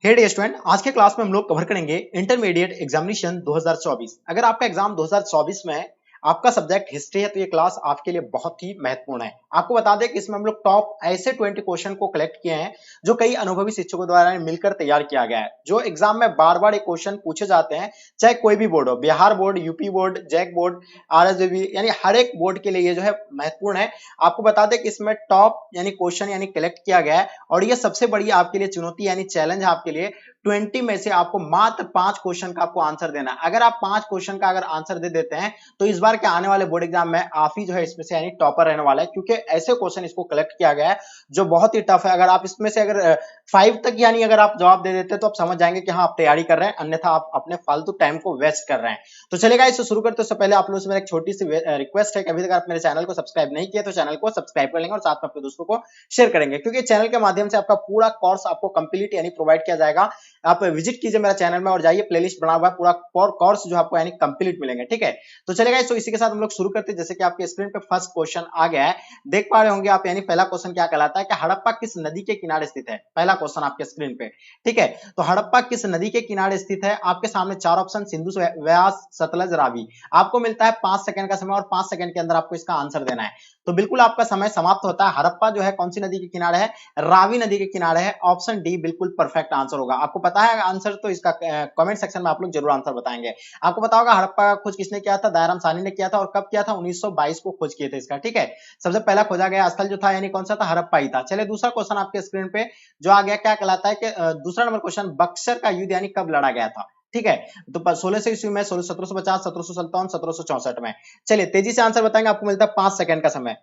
हे dear student, आज के class में हम लोग कवर करेंगे इंटरमीडिएट एग्जामिनेशन 2024। अगर आपका एग्जाम 2024 में है, आपका सब्जेक्ट हिस्ट्री है, तो ये क्लास आपके लिए बहुत ही महत्वपूर्ण है। आपको बता दें कि इसमें हम लोग टॉप ऐसे 20 क्वेश्चन को कलेक्ट किए हैं जो कई अनुभवी शिक्षकों द्वारा मिलकर तैयार किया गया है। जो एग्जाम में बार बार ये क्वेश्चन पूछे जाते हैं, चाहे कोई भी बोर्ड हो, Bihar board, UP board, JAC board, RSB, यानी हर एक बोर्ड के लिए ये जो है महत्वपूर्ण है। आपको बता दें कि इसमें टॉप यानी क्वेश्चन यानी कलेक्ट किया गया है और ये सबसे बड़ी आपके लिए चुनौती यानी चैलेंज है आपके लिए। 20 में से आपको मात्र 5 क्वेश्चन का आपको आंसर देना है। अगर आप 5 क्वेश्चन का अगर आंसर दे देते हैं तो इस बार के आने वाले बोर्ड एग्जाम में आप ही जो है इसमें से यानी टॉपर रहने वाला है, क्योंकि ऐसे क्वेश्चन इसको कलेक्ट किया गया है जो बहुत ही टफ है। अगर आप इसमें से अगर 5 तक यानी अगर आप जवाब दे देते हैं तो आप समझ जाएंगे कि हाँ आप तैयारी कर रहे हैं, अन्यथा आप अपने फालतू टाइम को वेस्ट कर रहे हैं। तो चलेगा, इससे शुरू करते उससे पहले आप लोगों से मेरा एक छोटी सी रिक्वेस्ट है कि अभी तक आप मेरे चैनल को सब्सक्राइब नहीं किया तो चैनल को सब्सक्राइब कर लेंगे और साथ में अपने दोस्तों को शेयर करेंगे, क्योंकि चैनल के माध्यम से आपका पूरा कोर्स आपको कंप्लीट यानी प्रोवाइड किया जाएगा। आप विजिट कीजिए मेरा चैनल में और जाइए, प्लेलिस्ट बना हुआ है, पूरा कोर्स जो आपको यानी कंप्लीट मिलेंगे। ठीक है, तो चलेगा, तो इसी के साथ हम लोग शुरू करते हैं। जैसे कि आपके स्क्रीन पे फर्स्ट क्वेश्चन आ गया है, देख पा रहे होंगे आप, यानी पहला क्वेश्चन क्या कहलाता है कि हड़प्पा किस नदी के किनारे स्थित है। पहला क्वेश्चन आपके स्क्रीन पे, ठीक है। तो हड़प्पा किस नदी के किनारे स्थित है, आपके सामने 4 ऑप्शन, सिंधु, व्यास, सतलज, रावी। आपको मिलता है 5 सेकंड का समय और 5 सेकंड के अंदर आपको इसका आंसर देना है। तो बिल्कुल आपका समय समाप्त होता है। हड़प्पा जो है कौन सी नदी के किनारे है, रावी नदी के किनारे है। ऑप्शन डी बिल्कुल परफेक्ट आंसर होगा। आपको पता है आंसर, तो इसका कमेंट सेक्शन में आप लोग जरूर आंसर बताएंगे। आपको पता होगा हड़प्पा का खोज किसने किया था, दयाराम साहनी ने किया था, और कब किया था, 1922 को खोज किए थे इसका। ठीक है, सबसे पहला खोजा गया स्थल जो था यानी कौन सा था, हड़प्पा ही था। चलिए दूसरा क्वेश्चन आपके स्क्रीन पे जो आ गया, क्या कहलाता है कि दूसरा नंबर क्वेश्चन, बक्सर का युद्ध यानी कब लड़ा गया था। ठीक है, तो 1600 ईस्वी में, 1750, 1757, 1764 में। चलिए तेजी से आंसर बताएंगे, आपको मिलता है 5 सेकंड का समय।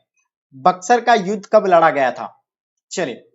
बक्सर का युद्ध कब लड़ा गया था। चलिए,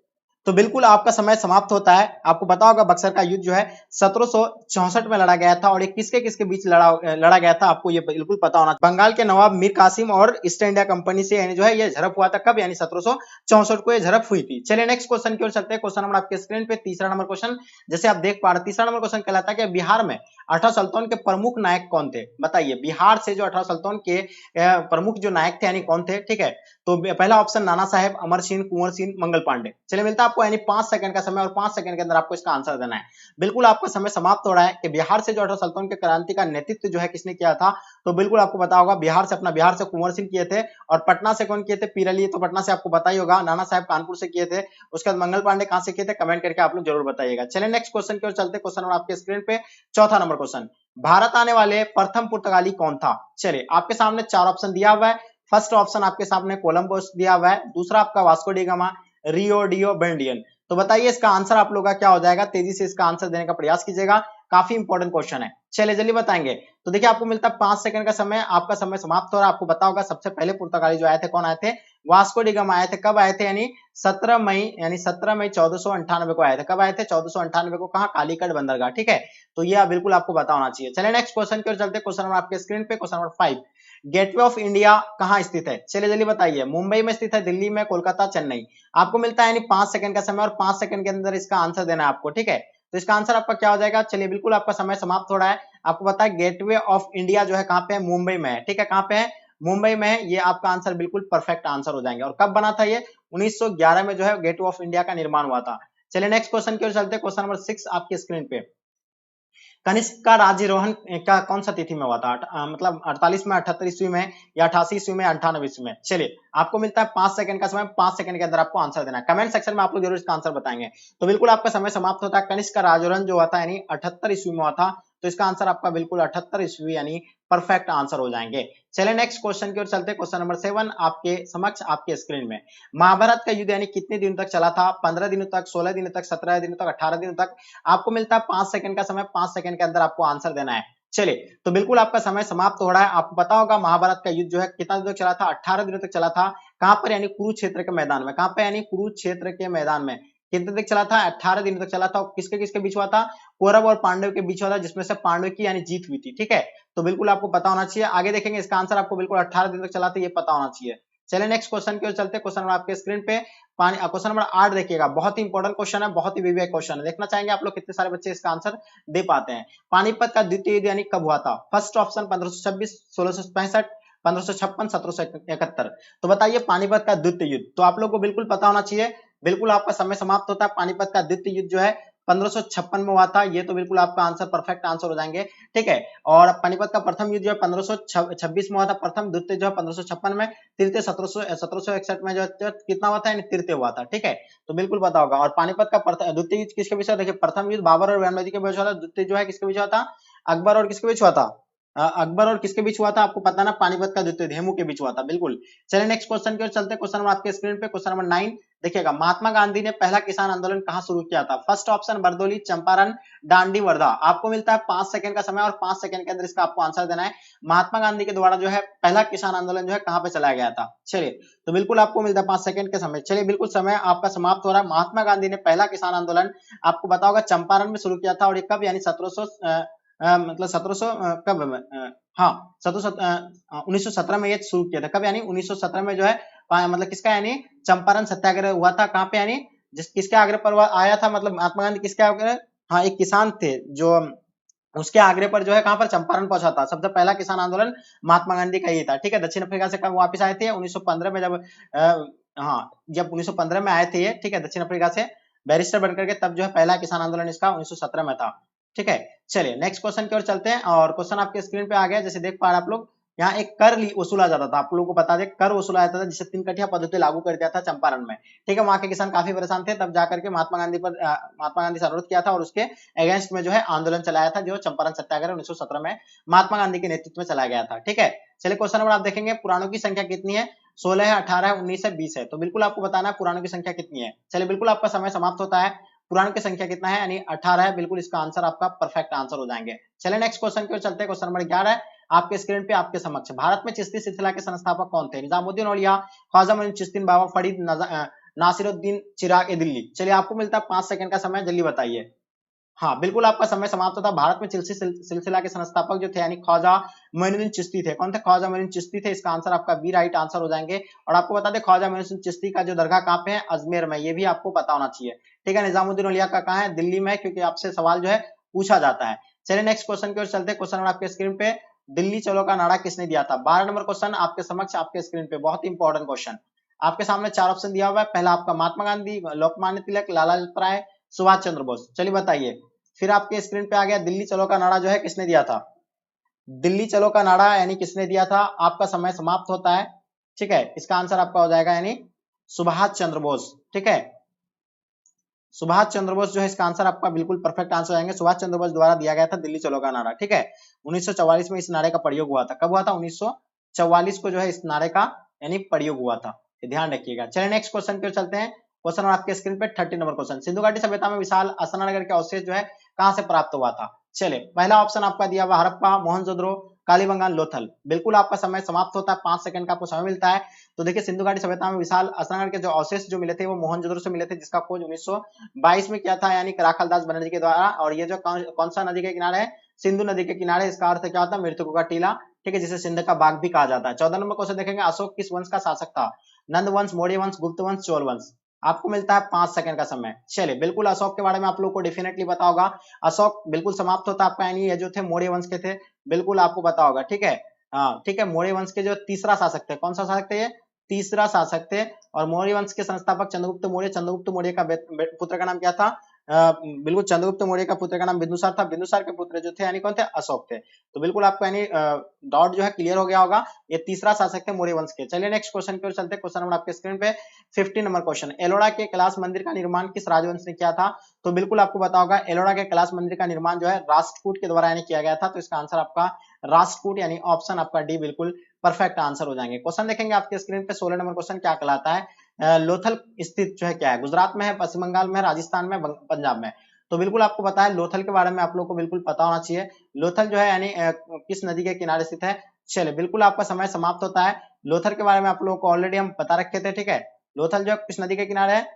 तो बिल्कुल आपका समय समाप्त होता है। आपको पता होगा बक्सर का युद्ध जो है 1764 में लड़ा गया था, और ये किसके किसके बीच लड़ा गया था, आपको ये बिल्कुल पता होना। बंगाल के नवाब मीर कासिम और ईस्ट इंडिया कंपनी से यानी जो है ये झड़प हुआ था कब, यानी 1764 को ये झड़प हुई थी। चलिए नेक्स्ट क्वेश्चन की ओर चलते हैं। क्वेश्चन नंबर आपके स्क्रीन पे तीसरा नंबर क्वेश्चन, जैसे आप देख पा रहे, तीसरा नंबर क्वेश्चन कहलाता है कि बिहार में 18 सल्तनत के प्रमुख नायक कौन थे। बताइए, बिहार से जो 18 सल्तनत के प्रमुख जो नायक थे यानी कौन थे। ठीक है, तो पहला ऑप्शन नाना साहेब, अमर सिंह, कुंवर सिंह, मंगल पांडे। चलिए मिलता है आपको यानी 5 सेकंड का समय और 5 सेकंड के अंदर आपको इसका आंसर देना है। बिल्कुल आपका समय समाप्त हो रहा है कि बिहार से जो 18 सल्तनत के क्रांति का नेतृत्व जो है किसने किया था, तो बिल्कुल आपको पता होगा बिहार से कुंवर सिंह किए थे, और पटना से कौन किए थे, पीर अली, तो पटना से आपको पता ही होगा। नाना साहब कानपुर से किए थे। उसके बाद मंगल पांडे कहां से किए थे, कमेंट करके आप लोग जरूर बताइएगा। चलिए नेक्स्ट क्वेश्चन की ओर चलते। क्वेश्चन नंबर आपके स्क्रीन पे चौथा नंबर क्वेश्चन, भारत आने वाले प्रथम पुर्तगाली कौन था। चलिए आपके सामने 4 ऑप्शन दिया हुआ है। फर्स्ट ऑप्शन आपके सामने कोलंबस दिया हुआ है, दूसरा आपका वास्को डी गामा, रियो डियो बेंडियन। तो बताइए इसका आंसर आप लोगों का क्या हो जाएगा, तेजी से इसका आंसर देने का प्रयास कीजिएगा, काफी इंपॉर्टेंट क्वेश्चन है। चलिए जल्दी बताएंगे। तो देखिए आपको मिलता है 5 सेकंड का समय, आपका समय समाप्त हो रहा है। आपको पता होगा सबसे पहले पुर्तगाली जो आए थे कौन आए थे, वास्को डी गामा आए थे। कब आए थे, यानी 17 मई, यानी 17 मई 1498 को आए थे। कब आए थे, 1498 को, कहा, कालीकट बंदरगाह। ठीक है, तो ये बिल्कुल आपको पता होना चाहिए। चलिए नेक्स्ट क्वेश्चन की ओर चलते। क्वेश्चन नंबर आपके स्क्रीन पे question number 5, gateway of India कहां स्थित है। चलिए जल्दी बताइए, मुंबई में स्थित है, दिल्ली में, कोलकाता, चेन्नई। आपको मिलता है यानी 5 सेकंड का समय और 5 सेकंड के अंदर इसका आंसर देना है आपको। ठीक है, तो इसका आंसर आपका क्या हो जाएगा। चलिए बिल्कुल आपका समय समाप्त हो रहा है। आपको पता है गेटवे ऑफ इंडिया जो है कहां पे है, मुंबई में है। ठीक है, कहां पे है, मुंबई में है। ये आपका आंसर बिल्कुल परफेक्ट आंसर हो जाएंगे। और कब बना था ये, 1911 में जो है गेटवे ऑफ इंडिया का निर्माण हुआ था। चलिए नेक्स्ट क्वेश्चन की ओर चलते हैं। क्वेश्चन नंबर 6 आपके स्क्रीन पे, कनिष्क का राज्यरोहण का कौन सा तिथि में हुआ था, मतलब 48 में, 78 ईस्वी में, या 88 ईस्वी में, 98 ईस्वी में। चलिए आपको मिलता है 5 सेकंड का समय, 5 सेकंड के अंदर आपको आंसर देना है। कमेंट सेक्शन में आप लोग जरूर इसका आंसर बताएंगे। तो बिल्कुल आपका समय समाप्त होता है। कनिष्क का राज्यरोहण जो हुआ था यानी 78 ईस्वी में हुआ था, तो इसका आंसर आपका बिल्कुल 78 ईस्वी यानी परफेक्ट आंसर हो जाएंगे। चलिए नेक्स्ट क्वेश्चन की ओर चलते हैं। क्वेश्चन नंबर 7 आपके समक्ष आपके स्क्रीन में, महाभारत का युद्ध यानी कितने दिनों तक चला था, 15 दिनों तक, 16 दिनों तक, 17 दिनों तक, 18 दिनों तक। आपको मिलता है 5 सेकंड का समय, 5 सेकंड के अंदर आपको आंसर देना है। चलिए, तो बिल्कुल आपका समय समाप्त हो रहा है। आपको पता होगा महाभारत का युद्ध जो है कितना दिनों तक चला था, 18 दिनों तक चला था। कहां पर, यानी कुरुक्षेत्र के मैदान में। कहां पे, यानी कुरुक्षेत्र के मैदान में। कितने तक चला था, 18 दिनों तक चला था। और किसके किसके बीच हुआ था, कौरव और पांडव के बीच हुआ था, जिसमें से पांडव की यानी जीत हुई थी। ठीक है, तो बिल्कुल आपको पता होना चाहिए। आगे देखेंगे इसका आंसर आपको बिल्कुल 18 दिन तक चला था, ये पता होना चाहिए। चलिए नेक्स्ट क्वेश्चन की ओर चलते हैं। क्वेश्चन नंबर आपके स्क्रीन पे क्वेश्चन नंबर 8 देखिएगा, बहुत ही इंपॉर्टेंट क्वेश्चन है, बहुत ही विवेक क्वेश्चन है। देखना चाहेंगे आप लोग कितने सारे बच्चे इसका आंसर दे पाते हैं। पानीपत का द्वितीय युद्ध यानी कब हुआ था। First option 1526, 1665, 1556, 1771। तो बताइए पानीपत का द्वितीय युद्ध, तो आप लोग को बिल्कुल पता होना चाहिए। बिल्कुल आपका समय समाप्त होता है। पानीपत का द्वितीय युद्ध जो है 1556 में हुआ था। ये तो बिल्कुल आपका आंसर परफेक्ट आंसर हो जाएंगे, ठीक है। और पानीपत का प्रथम युद्ध जो है 1526 में हुआ था प्रथम, द्वितीय जो है 1556 में, तृतीय 1761 में जो कितना हुआ था, यानी तृतीय हुआ था, ठीक है। तो बिल्कुल पता होगा। और पानीपत का द्वितीय युद्ध किसके बीच हुआ, देखिए प्रथम युद्ध बाबर और बैरमजी के बीच हुआ था, द्वितीय जो है किसके बीच हुआ था, अकबर और किसके बीच हुआ था, अकबर और किसके बीच हुआ था, आपको पता ना, पानीपत का द्वितीय धेमू के बीच हुआ था, बिल्कुल। चलिए नेक्स्ट क्वेश्चन की ओर चलते हैं। क्वेश्चन नंबर आपके स्क्रीन पे, क्वेश्चन नंबर 9 देखिएगा, महात्मा गांधी ने पहला किसान आंदोलन कहां शुरू किया था? फर्स्ट ऑप्शन बरदोली, चंपारण, डांडी, वर्धा। आपको मिलता है 5 सेकंड का समय और 5 सेकंड के अंदर इसका आपको आंसर देना है। महात्मा गांधी के द्वारा जो है पहला किसान आंदोलन जो है कहां पे चलाया गया था? चलिए, तो बिल्कुल आपको मिलता है 5 सेकंड का समय। चलिए, बिल्कुल समय आपका समाप्त हो रहा है। महात्मा गांधी ने पहला किसान आंदोलन आपको पता होगा चंपारण में शुरू किया था, और ये कब, यानी 1700 कब, हाँ 1917 में ये शुरू किया था। कब, यानी 1917 में जो है मतलब किसका, यानी चंपारण सत्याग्रह हुआ था। कहाँ पे, यानी किसके आग्रह पर आया था, मतलब महात्मा गांधी किसके आग्रह, हाँ एक किसान थे जो उसके आग्रह पर जो है कहां पर, चंपारण पहुंचा था। सबसे पहला किसान आंदोलन महात्मा गांधी का ही था, ठीक है। दक्षिण अफ्रीका से कब वापस आए थे? 1915 में, जब जब 1915 में आए थे ये, ठीक है, दक्षिण अफ्रीका से बैरिस्टर बनकर के, तब जो है पहला किसान आंदोलन इसका 1917 में था, ठीक है। चलिए नेक्स्ट क्वेश्चन की ओर चलते हैं, और क्वेश्चन आपके स्क्रीन पे आ गया, जैसे देख पा रहे हैं आप लोग। यहाँ एक कर वसूला जाता था, आप लोगों को बता दें, कर वसूला जाता था, जिसे 3 कठिया पद्धति लागू कर दिया था चंपारण में, ठीक है। वहां के किसान काफी परेशान थे, तब जाकर के महात्मा गांधी से अनुरोध किया था, और उसके अगेंस्ट में जो है आंदोलन चलाया था, जो चंपारण सत्याग्रह 1917 में महात्मा गांधी के नेतृत्व में चलाया गया था, ठीक है। चलिए क्वेश्चन नंबर आप देखेंगे, पुराणों की संख्या कितनी है? 16 है, 18 है, 19 है, 20 है। तो बिल्कुल आपको बताना है पुराणों की संख्या कितनी है। चलिए, बिल्कुल आपका समय समाप्त होता है। पुराण की संख्या कितना है, यानी 18 है, बिल्कुल इसका आंसर आपका परफेक्ट आंसर हो जाएंगे। चलिए नेक्स्ट क्वेश्चन की ओर चलते हैं। क्वेश्चन नंबर 11 है आपके स्क्रीन पे आपके समक्ष, भारत में चिश्ती सिलसिला के संस्थापक कौन थे? निजामुद्दीन औलिया, ख्वाजा मोइन चिश्ती, बाबा फरीद, नासिरुद्दीन चिराग ए दिल्ली। चलिए, आपको मिलता है 5 सेकंड का समय, जल्दी बताइए। हाँ, बिल्कुल आपका समय समाप्त होता। भारत में चिश्ती सिलसिला के संस्थापक जो थे, यानी ख्वाजा मोइनुद्दीन चिश्ती थे। कौन थे? ख्वाजा मोइनुद्दीन चिश्ती थे। इसका आंसर आपका बी राइट आंसर हो जाएंगे। और आपको बता दें, ख्वाजा मोइनुद्दीन चिश्ती का जो दरगाह कहाँ पे है? अजमेर में। ये भी आपको पता होना चाहिए, ठीक है। निजामुद्दीन औलिया का कहाँ है? दिल्ली में, क्योंकि आपसे सवाल जो है पूछा जाता है। चलिए नेक्स्ट क्वेश्चन की ओर चलते हैं। क्वेश्चन आपके स्क्रीन पे, दिल्ली चलो का नारा किसने दिया था? 12 नंबर क्वेश्चन आपके समक्ष आपके स्क्रीन पे, बहुत ही इंपॉर्टेंट क्वेश्चन। आपके सामने 4 ऑप्शन दिया हुआ है। पहला आपका महात्मा गांधी, लोकमान्य तिलक, लाला लजपत राय, सुभाष चंद्र बोस। चलिए बताइए। फिर आपके स्क्रीन पे आ गया, दिल्ली चलो का नारा जो है किसने दिया था? दिल्ली चलो का नारा यानी किसने दिया था? आपका समय समाप्त होता है, ठीक है। इसका आंसर आपका हो जाएगा यानी सुभाष चंद्र बोस, ठीक है। सुभाष चंद्र बोस जो है इसका आंसर आपका बिल्कुल परफेक्ट आंसर आएंगे। सुभाष चंद्र बोस द्वारा दिया गया था दिल्ली चलो का नारा, ठीक है। 1944 में इस नारे का प्रयोग हुआ था। कब हुआ था? 1944 को जो है इस नारे का यानी प्रयोग हुआ था, ध्यान रखिएगा। चलिए नेक्स्ट क्वेश्चन की ओर चलते हैं। क्वेश्चन आपके स्क्रीन पे 30 नंबर क्वेश्चन, सिंधु घाटी सभ्यता में विशाल असनानगर के अवशेष जो है कहां से प्राप्त हुआ था? चलिए, पहला ऑप्शन आपका दिया हुआ हड़प्पा, मोहनजोदड़ो, कालीबंगान, लोथल। बिल्कुल आपका समय समाप्त होता है, 5 सेकंड का आपको समय मिलता है। तो देखिए, सिंधु घाटी सभ्यता में विशाल असनानगर के जो अवशेष जो मिले थे, वो मोहनजोदड़ो से मिले थे, जिसका खोज 1922 में किया था, यानी राखालदास बनर्जी के द्वारा। और ये जो कौन सा नदी के किनारे है? सिंधु नदी के किनारे। इसका अर्थ क्या होता है? मृतकों का टीला, ठीक है, जिसे सिंध का बाग भी कहा जाता है। 14 नंबर क्वेश्चन देखेंगे, अशोक किस वंश का शासक था? नंद वंश, मौर्य वंश, गुप्त वंश, चोल वंश। आपको मिलता है 5 सेकंड का समय। चलिए, बिल्कुल अशोक के बारे में आप लोगों को डेफिनेटली पता होगा। अशोक बिल्कुल समाप्त होता है आपका, यानी ये जो थे मौर्य वंश के थे, बिल्कुल आपको पता होगा, ठीक है। हाँ, ठीक है, मौर्य वंश के जो तीसरा शासक थे। कौन सा शासक थे? ये तीसरा शासक थे। और मौर्य वंश के संस्थापक चंद्रगुप्त मौर्य। चंद्रगुप्त मौर्य का पुत्र का नाम क्या था? बिल्कुल चंद्रगुप्त मौर्य का पुत्र का नाम बिंदुसार था। बिंदुसार के पुत्र जो थे यानी कौन थे? अशोक थे। तो बिल्कुल आपको यानी डाउट जो है क्लियर हो गया होगा, ये तीसरा शासक थे मौर्य वंश के। चलिए नेक्स्ट क्वेश्चन की ओर चलते हैं। क्वेश्चन नंबर आपके स्क्रीन पे 15 नंबर क्वेश्चन, एलोरा के कैलाश मंदिर का निर्माण किस राजवंश ने किया था? तो बिल्कुल आपको पता होगा, एलोरा के कैलाश मंदिर का निर्माण जो है राष्ट्रकूट के द्वारा यानी किया गया था। तो इसका आंसर आपका राष्ट्रकूट यानी ऑप्शन आपका डी बिल्कुल परफेक्ट आंसर हो जाएंगे। क्वेश्चन देखेंगे आपके स्क्रीन पे, 16 नंबर क्वेश्चन क्या कहलाता है? लोथल स्थित जो है क्या है? गुजरात में है, पश्चिम बंगाल में, राजस्थान में, पंजाब में। तो बिल्कुल आपको पता है, लोथल के बारे में आप लोग को बिल्कुल पता होना चाहिए। लोथल जो है यानी किस नदी के किनारे स्थित है? चलिए, बिल्कुल आपका समय समाप्त होता है। लोथल के बारे में आप लोगों को ऑलरेडी हम बता रखे थे, ठीक है। लोथल जो है किस नदी के किनारे है?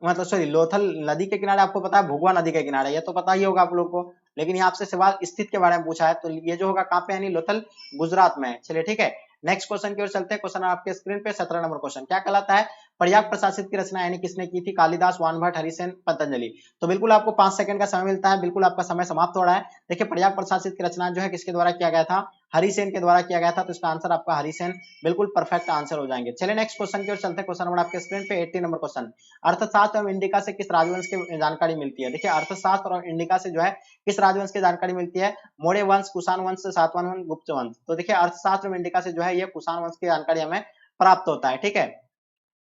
मतलब सॉरी, लोथल नदी के किनारे आपको पता है, भुगवा नदी के किनारे, ये तो पता ही होगा आप लोग को। लेकिन यहाँ आपसे सवाल स्थित के बारे में पूछा है, तो ये जो होगा कहाँ पे, यानी लोथल गुजरात में। चलिए ठीक है, नेक्स्ट क्वेश्चन की ओर चलते हैं। क्वेश्चन आपके स्क्रीन पे 17 नंबर क्वेश्चन क्या कहलाता है? पर्याप्त प्रशासित की रचना यानी किसने की थी? कालिदास, वानभट्ट, हरिसेन, पतंजलि। तो बिल्कुल आपको 5 सेकंड का समय मिलता है, बिल्कुल आपका समय समाप्त हो रहा है। देखिए पर्याप्त प्रशासित की रचना जो है किसके द्वारा किया गया था? हरिसेन के द्वारा किया गया था, तो इसका आंसर आपका हरिसेन बिल्कुल परफेक्ट आंसर हो जाएंगे। चलिए नेक्स्ट क्वेश्चन की ओर चलते हैं। क्वेश्चन नंबर आपके स्क्रीन पे 80 नंबर क्वेश्चन, अर्थशास्त्र एवं इंडिका से किस राजवंश की जानकारी मिलती है? देखिए अर्थशास्त्र और इंडिका से जो है किस राजवंश की जानकारी मिलती है? मौर्य वंश, कुषाण वंश, सातवाहन वंश, गुप्त वंश। तो देखिए अर्थशास्त्र एवं इंडिका से जो है ये कुषाण वंश की जानकारी हमें प्राप्त होता है, ठीक है।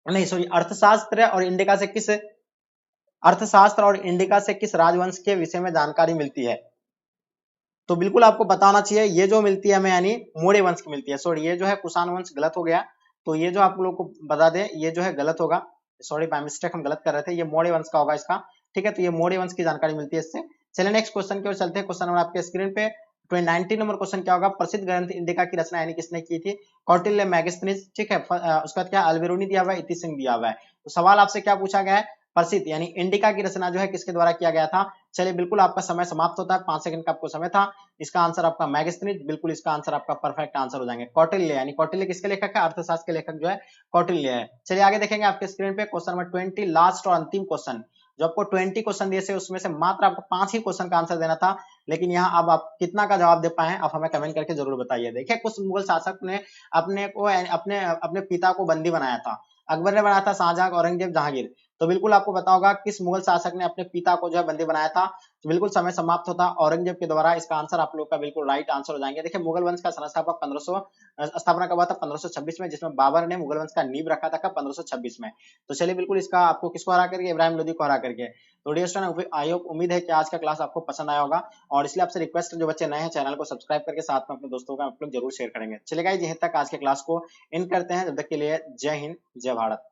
नहीं सॉरी, अर्थशास्त्र और इंडिका से किस राजवंश के विषय में जानकारी मिलती है? तो बिल्कुल आपको बताना चाहिए, ये जो मिलती है हमें यानी मौर्य वंश की मिलती है। सॉरी, ये जो है कुषाण वंश गलत हो गया, तो ये जो आप लोग को बता दें ये जो है गलत होगा। सॉरी बाय मिस्टेक हम गलत कर रहे थे, ये मौर्य वंश का होगा इसका, ठीक है। तो ये मौर्य वंश की जानकारी मिलती है इससे। चलिए नेक्स्ट क्वेश्चन की ओर चलते हैं। क्वेश्चन नंबर आपके स्क्रीन पे 19 नंबर क्वेश्चन क्या होगा? प्रसिद्ध ग्रंथ इंडिका की रचना यानी किसने की थी? कौटिल्य, मैगस्थनीज, ठीक है। उसका क्या अल्बेरुनी दिया हुआ है, इति सिंह दिया हुआ है। तो सवाल आपसे क्या पूछा गया है? प्रसिद्ध यानी इंडिका की रचना जो है किसके द्वारा किया गया था? चलिए बिल्कुल आपका समय समाप्त होता है, 5 सेकंड का आपको समय था। इसका आंसर आपका मैगस्थनीज, बिल्कुल इसका आंसर आपका परफेक्ट आंसर हो जाएंगे। कौटिल्य यानी कौटिल्य किसके लेखक है? अर्थशास्त्र के लेखक जो है कौटिल्य है। चलिए आगे देखेंगे आपके स्क्रीन पे क्वेश्चन नंबर 20, लास्ट और अंतिम क्वेश्चन। जो आपको 20 क्वेश्चन दिए थे उसमें से मात्र आपको 5 ही क्वेश्चन का आंसर देना था, लेकिन यहाँ अब आप कितना का जवाब दे पाए आप हमें कमेंट करके जरूर बताइए। देखिए कुछ मुगल शासक ने अपने अपने पिता को बंदी बनाया था। अकबर ने बनाया था, शाहजहां, औरंगजेब, जहांगीर। तो बिल्कुल आपको पता होगा किस मुगल शासक ने अपने पिता को जो है बंदी बनाया था। तो बिल्कुल समय समाप्त होता, औरंगजेब के द्वारा। इसका आंसर आप लोग का बिल्कुल राइट आंसर हो जाएंगे। देखिए मुगल वंश का संस्थापक 1500 स्थापना कब हुआ था? 1526 में, जिसमें बाबर ने मुगल वंश का नींव रखा था कब? 1526 में। तो चलिए बिल्कुल इसका आपको किसको हरा करके? इब्राहिम लोदी को हरा करके। तो डियर स्टूडेंट, आई होप उम्मीद है कि आज का क्लास आपको पसंद आया होगा, और इसलिए आपसे रिक्वेस्ट है जो बच्चे नए हैं चैनल को सब्सक्राइब करके साथ में अपने दोस्तों का आप लोग जरूर शेयर करेंगे। चलिए गाइस यहीं तक आज के क्लास को एंड करते हैं, जब तक के लिए जय हिंद, जय भारत।